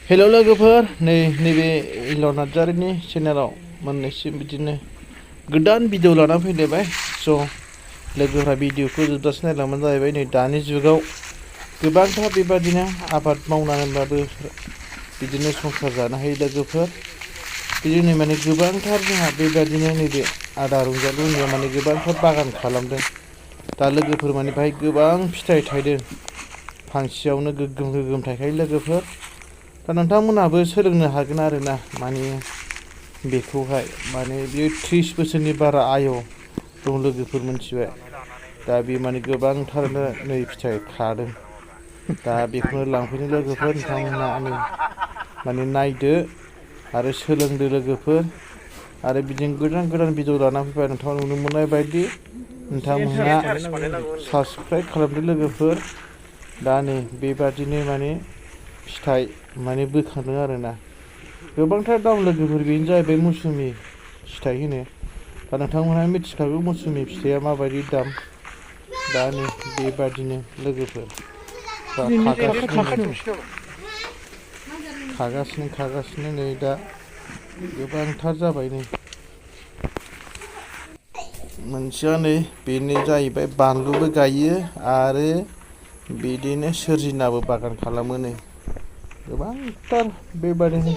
हेल' लोगोफोर नैबे इलन नार्जारिनि चेनेलाव मोननैसो बिदिनो गोदान भिडिअ लाना फैलायबाय। स' लोगोफ्रा भिडिअखौ जोबजासे नायलांबानो जाहैबाय। नै दानि जुगाव गोबांथार बेबादिनो आबाद मावनानैबाबो बिदिनो संसार जानो हायो लोगोफोर। बिदिनो माने गोबांथार जोंहा बेबादिनो नैबे आदा रंजालुनियाव माने गोबांथार बागान खालामदों। दा लोगोफोर माने बाहाय गोबां फिथाइ थायदों, फांसेयावनो गोग्गोम थायखायो लोगोफोर। दा नोंथांमोनहाबो सोलोंनो हागोन आरोना, माने बेखौहाय माने बियो 30 बोसोरनि बारा आय दं लोगोफोर, मोनथिबाय। दा बे माने गोबांथारनो नै फिथाइ खादों। दा बेखौनो लांफैनो लोगोफोर, नोंथांमोनहा माने नायदो आरो सोलोंदो लोगोफोर। आरो बिदिनो गोदान भिडिअ लाना फैबाय नोंथाङा नुनो मोननाय बायदि। नोंथांमोनहा साबस्क्राइब खालामदो लोगोफोर। दा नै बेबादिनो माने फिथाइ माने बोखांदों आरोना। गोबांथार दाम लोगोफोर, बेनो जाहैबाय मौसुमि फिथाइ होनो। दा नोंथांमोनहा मिथिखागौ मौसुमि फिथाइया माबायदि दाम। दा नै बेबादिनो लोगोफोर खागासिनो नै दा गोबांथार जाबाय। नै मोनसेया नै बेनो जाहैबाय बानलुबो गायो आरो बिदिनो सोरजिनाबो बागान खालामो। नै गोबांथार बेबादिनो